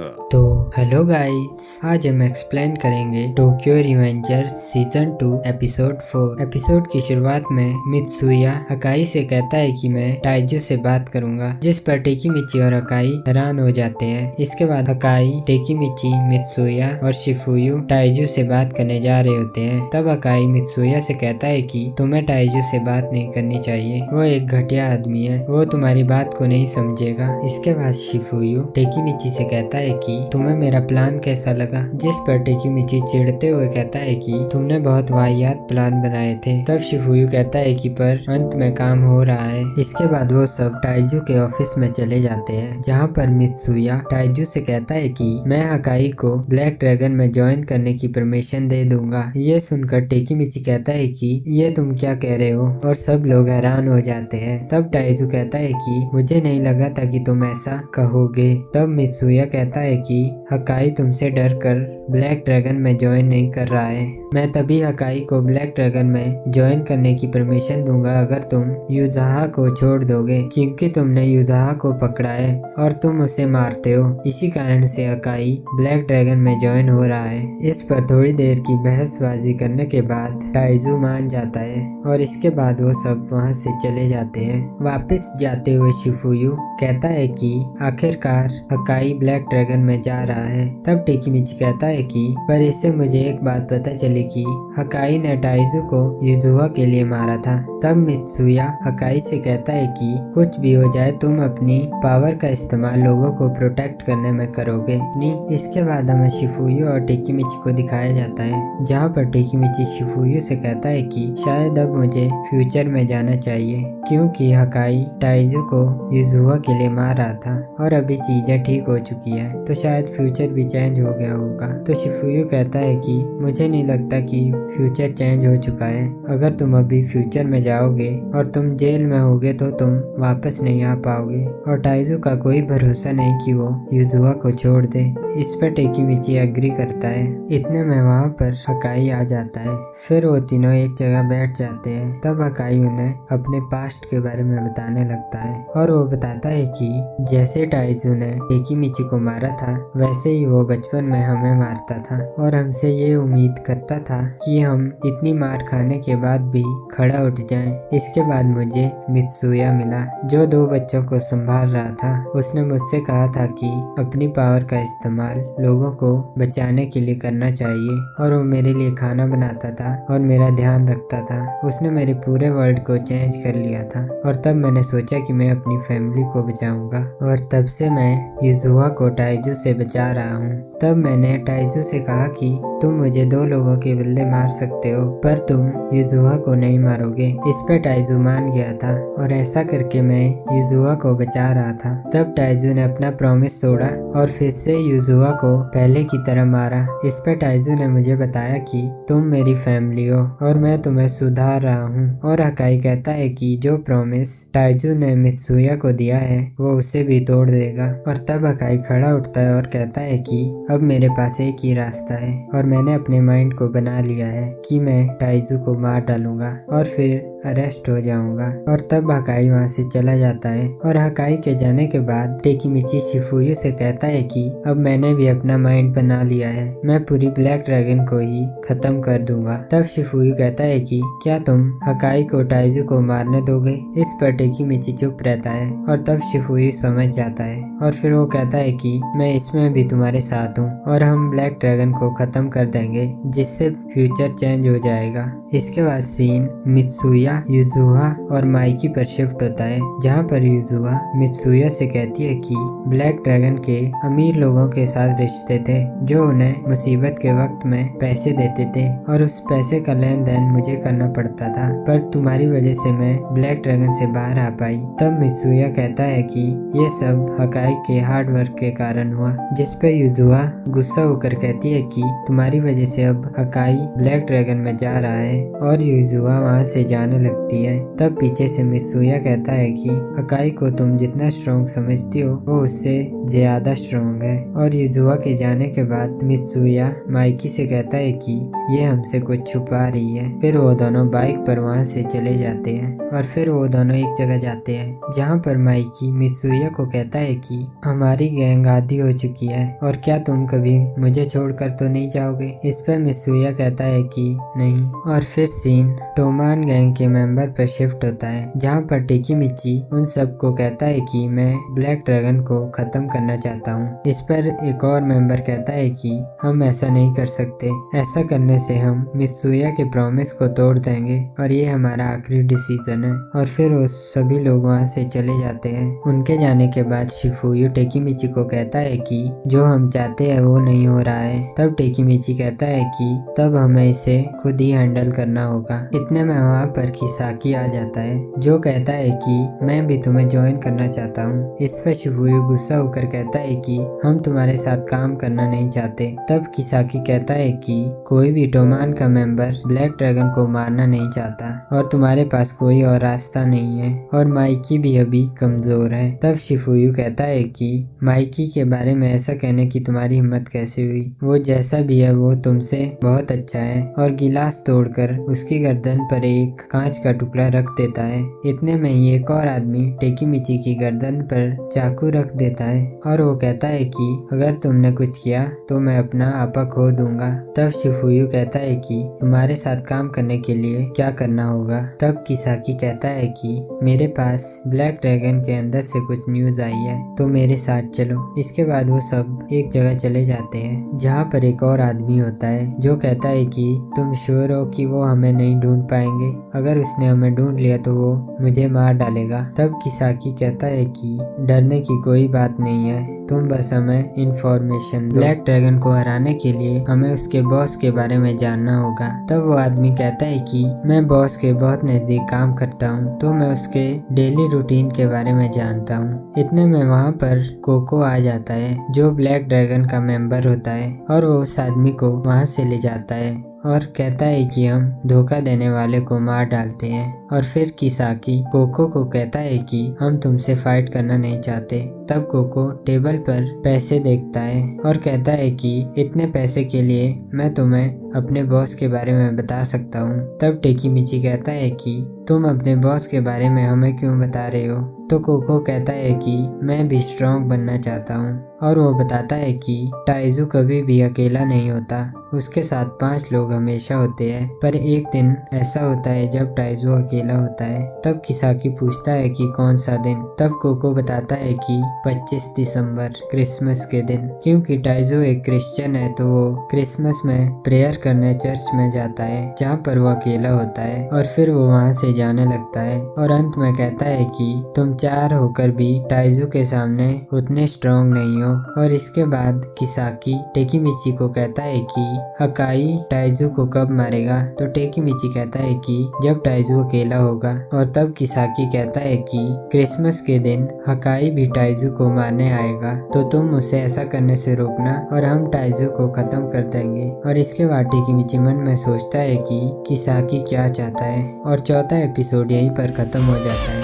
तो hello guys, आज हम एक्सप्लेन करेंगे Tokyo Revengers season 2 episode 4। Episode की शुरुआत में मित्सुया अकाई से कहता है कि मैं टाइजू से बात करूंगा, जिस पर टेकिमिची और अकाई हैरान हो जाते हैं। इसके बाद अकाई, टेकिमिची, मित्सुया और शिफुयु टाइजू से बात करने जा रहे होते हैं। तब अकाई मित्सुया से कहता है कि तुम्हें टाइजू से बात नहीं करनी चाहिए, वो एक घटिया आदमी है, वो तुम्हारी बात को नहीं समझेगा। इसके बाद शिफुयु टेकिमिची से कहता है कि तुम्हें मेरा प्लान कैसा लगा, जिस पर टेकिमिची चिढ़ते हुए कहता है कि तुमने बहुत वाहियात प्लान बनाए थे। तब शिफुयु कहता है कि पर अंत में काम हो रहा है। इसके बाद वो सब टाइजू के ऑफिस में चले जाते हैं, जहाँ पर मित्सुया टाइजू से कहता है कि मैं अकाई को ब्लैक ड्रैगन में ज्वाइन करने की परमिशन दे दूंगा। ये सुनकर टेकिमिची कहता है कि ये तुम क्या कह रहे हो, और सब लोग हैरान हो जाते हैं। तब टाइजू कहता है कि मुझे नहीं लगा था कि तुम ऐसा कहोगे। तब मित्सुया कहता है कि अकाई तुमसे डर कर ब्लैक ड्रैगन में ज्वाइन नहीं कर रहा है। मैं तभी अकाई को ब्लैक ड्रैगन में ज्वाइन करने की परमिशन दूंगा अगर तुम युजाहा को छोड़ दोगे, क्योंकि तुमने युजाहा को पकड़ा है और तुम उसे मारते हो। इसी कारण से अकाई ब्लैक ड्रैगन में ज्वाइन हो रहा है। इस पर थोड़ी देर की बहसबाजी करने के बाद टाइजू मान जाता है और इसके बाद वो सब वहाँ से चले जाते हैं। वापस जाते हुए शिफुयु कहता है कि आखिरकार अकाई ब्लैक ड्रैगन में जा रहा है। तब टेकिमिची कहता है कि पर इससे मुझे एक बात पता चली कि अकाई ने टाइजू को युजुहा के लिए मारा था। तब मित्सुया अकाई से कहता है कि कुछ भी हो जाए तुम अपनी पावर का इस्तेमाल लोगों को प्रोटेक्ट करने में करोगे। इसके बाद हमें शिफुयु और टेकिमिची को दिखाया जाता है, जहाँ पर टेकिमिची शिफुयु से कहता है कि शायद अब मुझे फ्यूचर में जाना चाहिए, क्योंकि अकाई टाइजू को युजुहा के लिए मार रहा था और अभी चीजें ठीक हो चुकी है, तो शायद फ्यूचर भी चेंज हो गया होगा। तो शिफुयु कहता है कि मुझे नहीं लगता कि फ्यूचर चेंज हो चुका है। अगर तुम अभी फ्यूचर में जाओगे और तुम जेल में होगे तो तुम वापस नहीं आ पाओगे, और टाइजू का कोई भरोसा नहीं कि वो युजुहा को छोड़ दे। इस पर टेकिमिची एग्री करता है। इतने में वहाँ पर अकाई आ जाता है। फिर वो तीनों एक जगह बैठ जाते हैं। तब अकाई उन्हें अपने पास्ट के बारे में बताने लगता है और वो बताता है कि जैसे टाइजू ने टेकिमिची को मारा था, वैसे ही वो बचपन में हमें मारता था और हमसे ये उम्मीद करता था कि हम इतनी मार खाने के बाद भी खड़ा उठ जाएं। इसके बाद मुझे मित्सुया मिला, जो 2 बच्चों को संभाल रहा था। उसने मुझसे कहा था कि अपनी पावर का इस्तेमाल लोगों को बचाने के लिए करना चाहिए, और वो मेरे लिए खाना बनाता था और मेरा ध्यान रखता था। उसने मेरे पूरे वर्ल्ड को चेंज कर लिया था, और तब मैंने सोचा कि मैं अपनी फैमिली को बचाऊंगा, और तब से मैं युजुहा को टाइजू से बचा रहा हूँ। तब मैंने टाइजू से कहा कि तुम मुझे 2 लोगों के बदले मार सकते हो, पर तुम युजुहा को नहीं मारोगे। इस पर टाइजू मान गया था, और ऐसा करके मैं युजुहा को बचा रहा था। तब टाइजू ने अपना प्रॉमिस तोड़ा और फिर से युजुहा को पहले की तरह मारा। इस पर टाइजू ने मुझे बताया कि तुम मेरी फैमिली हो और मैं तुम्हें सुधार रहा हूँ। और अकाई कहता है कि जो प्रॉमिस टाइजू ने मित्सुया को दिया है वो उसे भी तोड़ देगा। और तब अकाई खड़ा उठता है और कहता है कि अब मेरे पास एक ही रास्ता है, और मैंने अपने माइंड को बना लिया है कि मैं टाइजू को मार डालूंगा और फिर अरेस्ट हो जाऊंगा। और तब अकाई वहाँ से चला जाता है। और अकाई के जाने के बाद टेकिमिची शिफुयु से कहता है कि अब मैंने भी अपना माइंड बना लिया है, मैं पूरी ब्लैक ड्रैगन को ही खत्म कर दूंगा। तब शिफुयु कहता है कि क्या तुम अकाई को टाइजू को मारने दोगे? इस पर टेकिमिची चुप रहता है, और तब शिफुयु समझ जाता है, और फिर वो कहता है कि मैं इसमें भी तुम्हारे साथ हूँ और हम ब्लैक ड्रैगन को खत्म कर देंगे, जिससे फ्यूचर चेंज हो जाएगा। इसके बाद सीन मित्सुया, युजुहा और माइकी पर शिफ्ट होता है, जहाँ पर युजुहा मित्सुया से कहती है कि ब्लैक ड्रैगन के अमीर लोगों के साथ रिश्ते थे, जो उन्हें मुसीबत के वक्त में पैसे देते थे, और उस पैसे का लेन देन मुझे करना पड़ता था, पर तुम्हारी वजह से मैं ब्लैक ड्रैगन से बाहर आ पाई। तब मित्सुया कहता है कि ये सब अकाई के हार्ड वर्क के कारण हुआ, जिस पे युजुहा गुस्सा होकर कहती है कि तुम्हारी वजह से अब अकाई ब्लैक ड्रैगन में जा रहा है, और युजुहा वहाँ से जाने लगती है। तब पीछे से मित्सुया कहता है कि अकाई को तुम जितना स्ट्रॉन्ग समझती हो वो उससे ज्यादा स्ट्रॉन्ग है। और युजुहा के जाने के बाद मित्सुया माइकी से कहता है कि ये हमसे कुछ छुपा रही है। फिर वो दोनों बाइक पर वहाँ से चले जाते हैं, और फिर वो दोनों एक जगह जाते हैं, जहाँ पर माइकी मित्सुया को कहता है कि हमारी गैंग आधी शादी हो चुकी है और क्या तुम कभी मुझे छोड़कर तो नहीं जाओगे। इस पर मित्सुया कहता है कि नहीं। और फिर सीन टोमान गैंग के मेंबर पर शिफ्ट होता है, जहाँ पर टेकिमिची उन सबको कहता है कि मैं ब्लैक ड्रैगन को खत्म करना चाहता हूँ। इस पर एक और मेंबर कहता है कि हम ऐसा नहीं कर सकते, ऐसा करने से हम मित्सुया के प्रॉमिस को तोड़ देंगे और ये हमारा आखिरी डिसीजन है। और फिर वो सभी लोग वहाँ से चले जाते हैं। उनके जाने के बाद शिफुयू टेकिमिची को कहता है कि जो हम चाहते हैं वो नहीं हो रहा है। तब टेकिमिची कहता है कि तब हमें इसे खुद ही हैंडल करना होगा। इतने में वहाँ पर किसाकी आ जाता है, जो कहता है कि मैं भी तुम्हें ज्वाइन करना चाहता हूँ। इस पर शिफुयू गुस्सा होकर कहता है कि हम तुम्हारे साथ काम करना नहीं चाहते। तब किसाकी कहता है कि कोई भी टोमान का मेंबर ब्लैक ड्रैगन को मारना नहीं चाहता और तुम्हारे पास कोई और रास्ता नहीं है और माइकी भी अभी कमजोर है। तब शिफुयू कहता है कि माइकी के बारे में ऐसा कहने की तुम्हारी हिम्मत कैसे हुई, वो जैसा भी है वो तुमसे बहुत अच्छा है। और गिलास तोड़कर उसकी गर्दन पर एक कांच का टुकड़ा रख देता है। इतने में ही एक और आदमी टेकिमिची की गर्दन पर चाकू रख देता है और वो कहता है कि अगर तुमने कुछ किया तो मैं अपना आपा खो दूंगा। तब शिफुयू कहता है कि तुम्हारे साथ काम करने के लिए क्या करना होगा। तब किसाकी कहता है कि मेरे पास ब्लैक ड्रैगन के अंदर से कुछ न्यूज आई है, तो मेरे साथ चलो। इसके बाद वो सब एक जगह चले जाते हैं, जहाँ पर एक और आदमी होता है जो कहता है कि तुम श्योर हो कि वो हमें नहीं ढूंढ पाएंगे, अगर उसने हमें ढूंढ लिया तो वो मुझे मार डालेगा। तब किसाकी कहता है कि डरने की कोई बात नहीं है, तुम बस हमें इंफॉर्मेशन दो। ब्लैक ड्रैगन को हराने के लिए हमें उसके बॉस के बारे में जानना होगा। तब वो आदमी कहता है कि मैं बॉस के बहुत नजदीक काम करता हूँ, तो मैं उसके डेली रूटीन के बारे में जानता हूँ। इतने में वहाँ पर कोको आ जाता है, जो ब्लैक ड्रैगन का मेंबर होता है, और वो उस आदमी को वहाँ से ले जाता है और कहता है कि हम धोखा देने वाले को मार डालते हैं। और फिर किसाकी कोको को कहता है कि हम तुमसे फाइट करना नहीं चाहते। तब कोको टेबल पर पैसे देखता है और कहता है कि इतने पैसे के लिए मैं तुम्हें अपने बॉस के बारे में बता सकता हूँ। तब टेकिमिची कहता है कि तुम अपने बॉस के बारे में हमें क्यों बता रहे हो। तो कोको कहता है कि मैं भी स्ट्रॉन्ग बनना चाहता हूँ, और वो बताता है कि टाइजू कभी भी अकेला नहीं होता, उसके साथ 5 लोग हमेशा होते हैं। पर एक दिन ऐसा होता है जब टाइजू अकेला होता है। तब किसाकी पूछता है कि कौन सा दिन। तब कोको बताता है कि 25 दिसंबर क्रिसमस के दिन, क्योंकि टाइजू एक क्रिश्चियन है तो वो क्रिसमस में प्रेयर करने चर्च में जाता है, जहाँ पर वो अकेला होता है। और फिर वो वहाँ से जाने लगता है और अंत में कहता है कि तुम 4 होकर भी टाइजू के सामने उतने स्ट्रॉन्ग नहीं हो। और इसके बाद किसाकी टेकिमिची को कहता है कि अकाई टाइजू को कब मारेगा। तो टेकिमिची कहता है कि जब टाइजू अकेला होगा। और तब किसाकी कहता है कि क्रिसमस के दिन अकाई भी टाइजू को मारने आएगा, तो तुम उसे ऐसा करने से रोकना और हम टाइजू को खत्म कर देंगे। और इसके बाद टेकिमिची मन में सोचता है कि किसाकी क्या चाहता है। और चौथा एपिसोड यहीं पर खत्म हो जाता है।